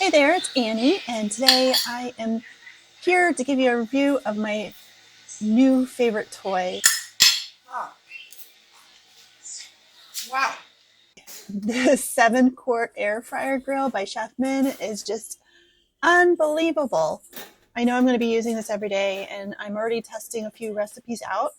Hey there, it's Annie, and today I am here to give you a review of my new favorite toy. Oh, wow. The 7-quart air fryer grill by Chefman is just unbelievable. I know I'm going to be using this every day, and I'm already testing a few recipes out.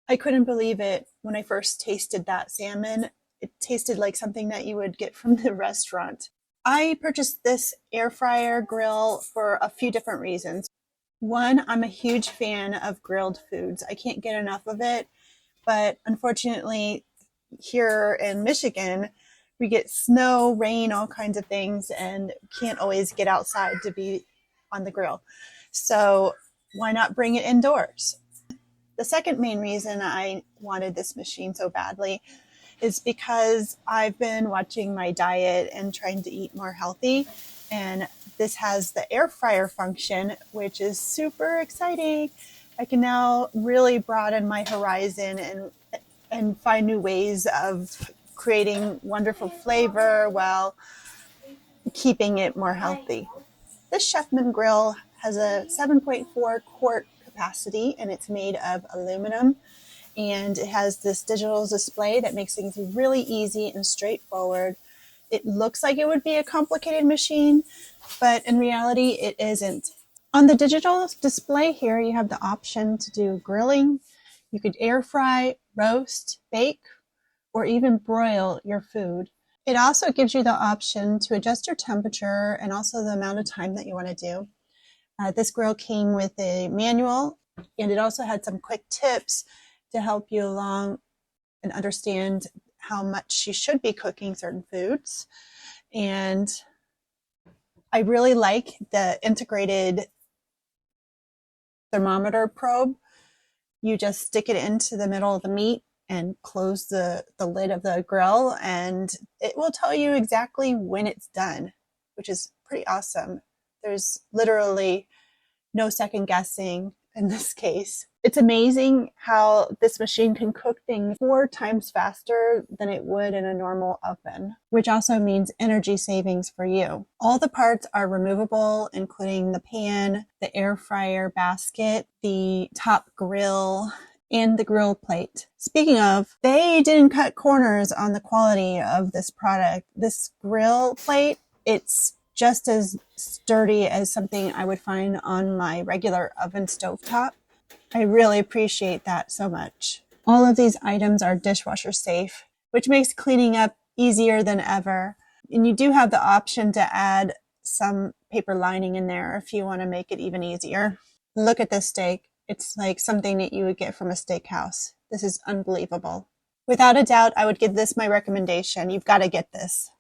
I couldn't believe it when I first tasted that salmon. It tasted like something that you would get from the restaurant. I purchased this air fryer grill for a few different reasons. One, I'm a huge fan of grilled foods. I can't get enough of it, but unfortunately, here in Michigan, we get snow, rain, all kinds of things, and can't always get outside to be on the grill. So, why not bring it indoors? The second main reason I wanted this machine so badly is because I've been watching my diet and trying to eat more healthy. And this has the air fryer function, which is super exciting. I can now really broaden my horizon and find new ways of creating wonderful flavor while keeping it more healthy. This Chefman grill has a 7.4 quart capacity, and it's made of aluminum. And it has this digital display that makes things really easy and straightforward. It looks like it would be a complicated machine, but in reality, it isn't. On the digital display here, you have the option to do grilling. You could air fry, roast, bake, or even broil your food. It also gives you the option to adjust your temperature and also the amount of time that you want to do. This grill came with a manual, and it also had some quick tips to help you along and understand how much you should be cooking certain foods. And I really like the integrated thermometer probe. You just stick it into the middle of the meat and close the lid of the grill, and it will tell you exactly when it's done, which is pretty awesome. There's literally no second guessing in this case. It's amazing how this machine can cook things 4 times faster than it would in a normal oven, which also means energy savings for you. All the parts are removable, including the pan, the air fryer basket, the top grill, and the grill plate. Speaking of, they didn't cut corners on the quality of this product. This grill plate, it's just as sturdy as something I would find on my regular oven stovetop. I really appreciate that so much. All of these items are dishwasher safe, which makes cleaning up easier than ever. And you do have the option to add some paper lining in there if you want to make it even easier. Look at this steak. It's like something that you would get from a steakhouse. This is unbelievable. Without a doubt, I would give this my recommendation. You've got to get this.